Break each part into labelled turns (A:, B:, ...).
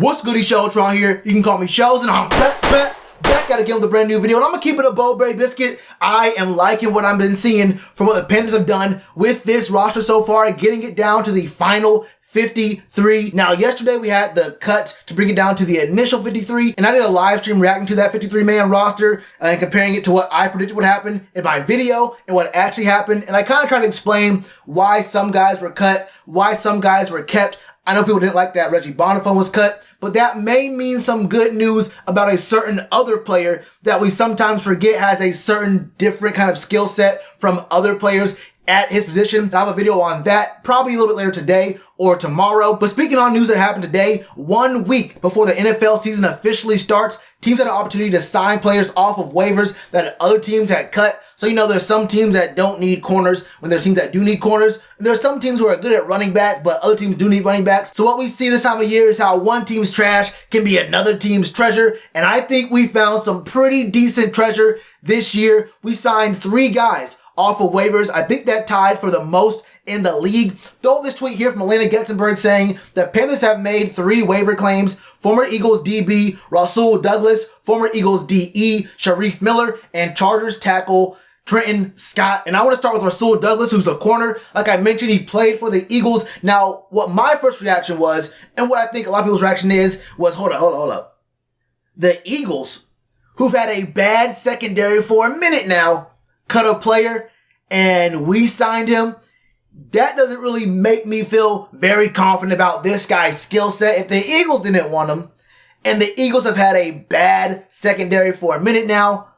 A: What's goody, Shellitronnn here. You can call me Shells, and I'm back at again with a brand new video, and I'm gonna keep it a Bowberry biscuit. I am liking what I've been seeing from what the Panthers have done with this roster so far, getting it down to the final 53. Now, yesterday we had the cut to bring it down to the initial 53, and I did a live stream reacting to that 53-man roster and comparing it to what I predicted would happen in my video and what actually happened. And I kind of tried to explain why some guys were cut, why some guys were kept. I know people didn't like that Reggie Bonifon was cut, but that may mean some good news about a certain other player that we sometimes forget has a certain different kind of skill set from other players at his position. I have a video on that probably a little bit later today or tomorrow. But speaking on news that happened today, 1 week before the NFL season officially starts, teams had an opportunity to sign players off of waivers that other teams had cut. So, you know, there's some teams that don't need corners when there's teams that do need corners. There's some teams who are good at running back, but other teams do need running backs. So what we see this time of year is how one team's trash can be another team's treasure. And I think we found some pretty decent treasure this year. We signed 3 guys off of waivers. I think that tied for the most in the league. Throw this tweet here from Elena Getzenberg saying the Panthers have made 3 waiver claims. Former Eagles DB Rasul Douglas, former Eagles DE Shareef Miller, and Chargers tackle Trenton Scott. And I want to start with Rasul Douglas, who's a corner. Like I mentioned, he played for the Eagles. Now, what my first reaction was, and what I think a lot of people's reaction is, was hold up. The Eagles, who've had a bad secondary for a minute now, cut a player and we signed him. That doesn't really make me feel very confident about this guy's skill set. If the Eagles didn't want him, and the Eagles have had a bad secondary for a minute now,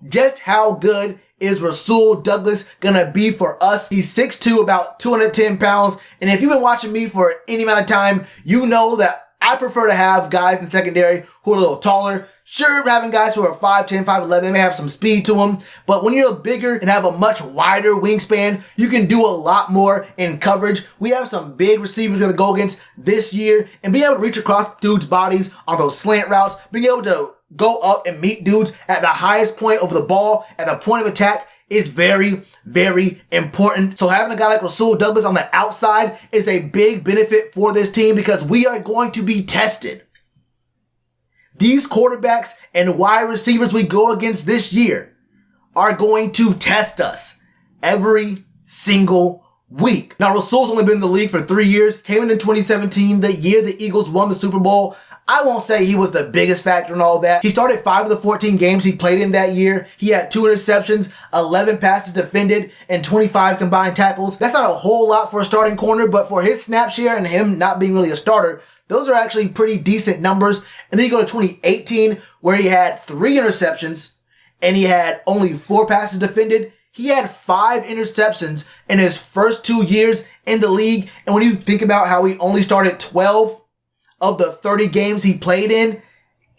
A: just how good is Rasul Douglas gonna be for us? He's 6'2", about 210 pounds. And if you've been watching me for any amount of time, you know that I prefer to have guys in the secondary who are a little taller. Sure, having guys who are 5'10", 5'11", they may have some speed to them. But when you're bigger and have a much wider wingspan, you can do a lot more in coverage. We have some big receivers we're going to go against this year. And being able to reach across dudes' bodies on those slant routes, being able to go up and meet dudes at the highest point of the ball, at the point of attack, is very, very important. So having a guy like Rasul Douglas on the outside is a big benefit for this team because we are going to be tested. These quarterbacks and wide receivers we go against this year are going to test us every single week. Now, Rasul's only been in the league for 3 years, came in 2017, the year the Eagles won the Super Bowl. I won't say he was the biggest factor in all that. He started 5 of the 14 games he played in that year. He had 2 interceptions, 11 passes defended, and 25 combined tackles. That's not a whole lot for a starting corner, but for his snap share and him not being really a starter, those are actually pretty decent numbers. And then you go to 2018, where he had 3 interceptions and he had only 4 passes defended. He had 5 interceptions in his first 2 years in the league. And when you think about how he only started 12 of the 30 games he played in,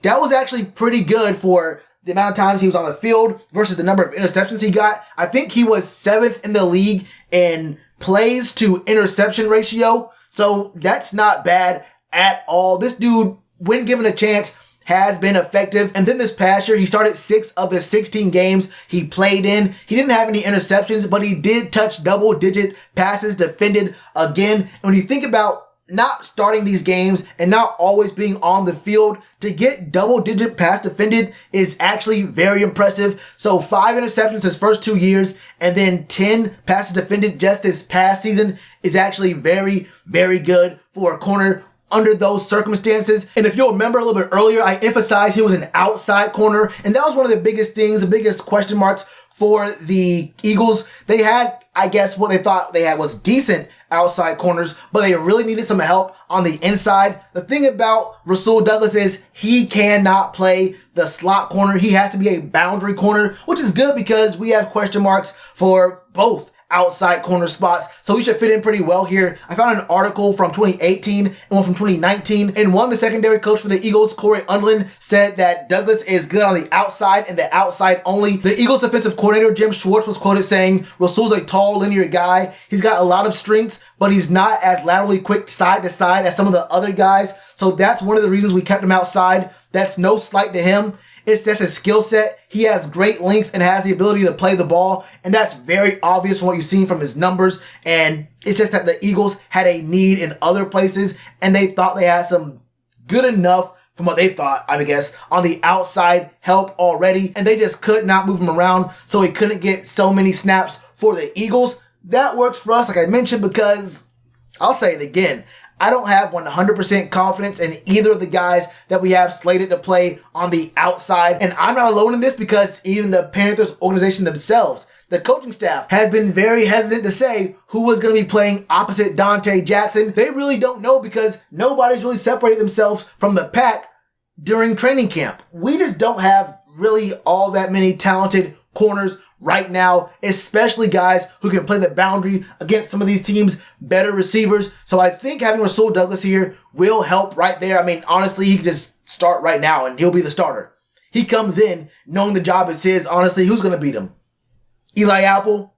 A: that was actually pretty good for the amount of times he was on the field versus the number of interceptions he got. I think he was 7th in the league in plays to interception ratio. So that's not bad at all. This dude, when given a chance, has been effective. And then this past year, he started 6 of the 16 games he played in. He didn't have any interceptions, but he did touch double-digit passes defended again. And when you think about not starting these games and not always being on the field, to get double-digit pass defended is actually very impressive. So 5 interceptions his first 2 years and then 10 passes defended just this past season is actually very, very good for a corner under those circumstances. And if you'll remember a little bit earlier, I emphasized he was an outside corner, and that was one of the biggest things, the biggest question marks for the Eagles. They had, I guess, what they thought they had was decent outside corners, but they really needed some help on the inside. The thing about Rasul Douglas is he cannot play the slot corner. He has to be a boundary corner, which is good because we have question marks for both outside corner spots, so we should fit in pretty well here. I found an article from 2018 and one from 2019, and one, the secondary coach for the Eagles, Corey Undlin, said that Douglas is good on the outside and the outside only. The Eagles defensive coordinator, Jim Schwartz, was quoted saying, Rasul's a tall, linear guy. He's got a lot of strength, but he's not as laterally quick side to side as some of the other guys, so that's one of the reasons we kept him outside. That's no slight to him. It's just a skill set. He has great length and has the ability to play the ball. And that's very obvious from what you've seen from his numbers. And it's just that the Eagles had a need in other places and they thought they had some good enough from what they thought, I guess, on the outside help already, and they just could not move him around, so he couldn't get so many snaps for the Eagles. That works for us, like I mentioned, because I'll say it again. I don't have 100% confidence in either of the guys that we have slated to play on the outside, and I'm not alone in this because even the Panthers organization themselves, the coaching staff, has been very hesitant to say who was going to be playing opposite Dante Jackson. They really don't know because nobody's really separated themselves from the pack during training camp. We just don't have really all that many talented corners right now, especially guys who can play the boundary against some of these teams' better receivers. So I think having Rasul Douglas here will help right there. I mean, honestly, he could just start right now and he'll be the starter. He comes in knowing the job is his. Honestly, who's going to beat him? Eli Apple?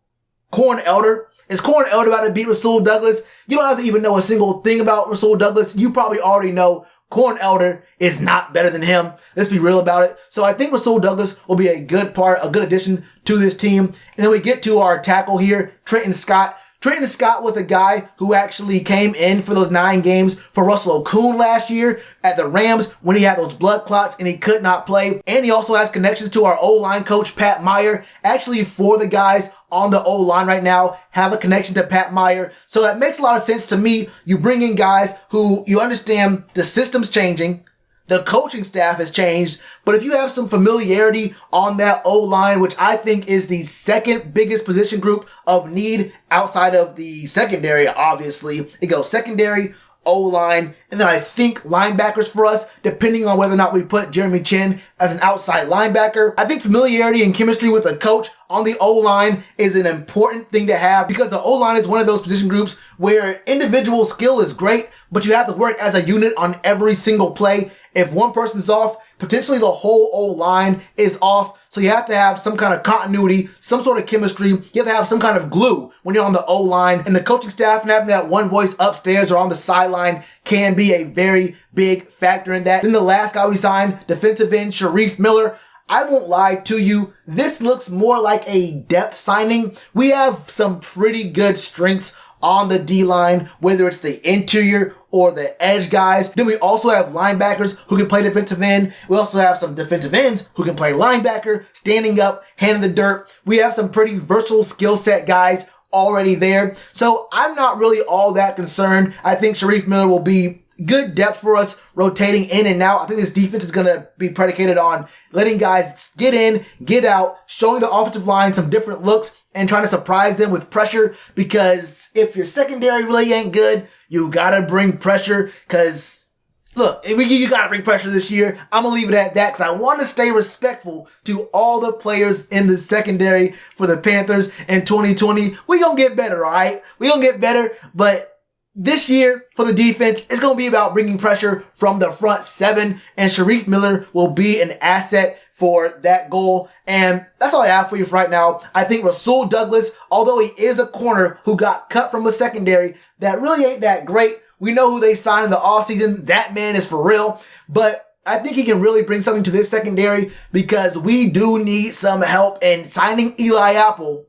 A: Corn Elder? Is Corn Elder about to beat Rasul Douglas? You don't have to even know a single thing about Rasul Douglas. You probably already know Corn Elder is not better than him. Let's be real about it. So I think Rasul Douglas will be a good addition to this team. And then we get to our tackle here, Trenton Scott. Trenton Scott was the guy who actually came in for those 9 games for Russell Okung last year at the Rams when he had those blood clots and he could not play. And he also has connections to our O-line coach, Pat Meyer. Actually, 4 of the guys on the O-line right now have a connection to Pat Meyer. So that makes a lot of sense to me. You bring in guys who you understand the system's changing. The coaching staff has changed, but if you have some familiarity on that O-line, which I think is the second biggest position group of need outside of the secondary, obviously. It goes secondary, O-line, and then I think linebackers for us, depending on whether or not we put Jeremy Chinn as an outside linebacker. I think familiarity and chemistry with a coach on the O-line is an important thing to have because the O-line is one of those position groups where individual skill is great, but you have to work as a unit on every single play. If one person's off, potentially the whole O-line is off. So you have to have some kind of continuity, some sort of chemistry. You have to have some kind of glue when you're on the O-line. And the coaching staff and having that one voice upstairs or on the sideline can be a very big factor in that. Then the last guy we signed, defensive end Shareef Miller. I won't lie to you, this looks more like a depth signing. We have some pretty good strengths on the D-line, whether it's the interior or the edge guys. Then we also have linebackers who can play defensive end. We also have some defensive ends who can play linebacker, standing up, hand in the dirt. We have some pretty versatile skill set guys already there. So I'm not really all that concerned. I think Shareef Miller will be good depth for us, rotating in and out. I think this defense is going to be predicated on letting guys get in, get out, showing the offensive line some different looks, and trying to surprise them with pressure, because if your secondary really ain't good, you gotta bring pressure, because look, you gotta bring pressure this year. I'm gonna leave it at that because I want to stay respectful to all the players in the secondary for the Panthers in 2020. We gonna get better, all right? We gonna get better, but this year for the defense, it's going to be about bringing pressure from the front 7, and Shareef Miller will be an asset for that goal. And that's all I have for you for right now. I think Rasul Douglas, although he is a corner who got cut from a secondary that really ain't that great. We know who they signed in the offseason. That man is for real. But I think he can really bring something to this secondary because we do need some help, and signing Eli Apple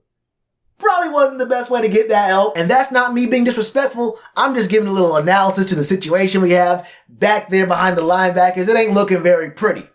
A: probably wasn't the best way to get that help. And that's not me being disrespectful. I'm just giving a little analysis to the situation we have back there behind the linebackers. It ain't looking very pretty.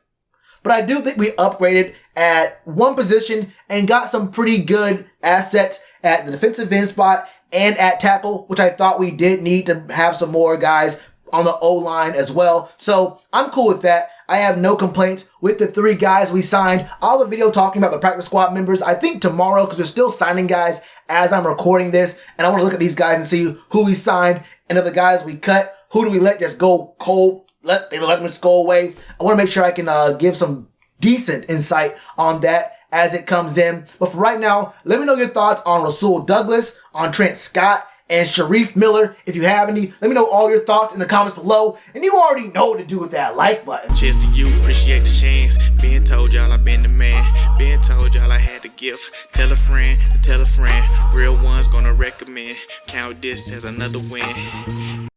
A: But I do think we upgraded at one position and got some pretty good assets at the defensive end spot and at tackle, which I thought we did need to have some more guys on the O-line as well. So I'm cool with that. I have no complaints with the 3 guys we signed. I'll have a video talking about the practice squad members, I think tomorrow, because we're still signing guys as I'm recording this. And I want to look at these guys and see who we signed and of the guys we cut, who do we let just go cold, let them just go away. I want to make sure I can give some decent insight on that as it comes in. But for right now, let me know your thoughts on Rasul Douglas, on Trent Scott, and Shareef Miller. If you have any, let me know all your thoughts in the comments below. And you already know what to do with that like button.
B: Cheers to you, appreciate the chance. Been told y'all I been the man. Been told y'all I had the gift. Tell a friend to tell a friend. Real ones gonna recommend. Count this as another win.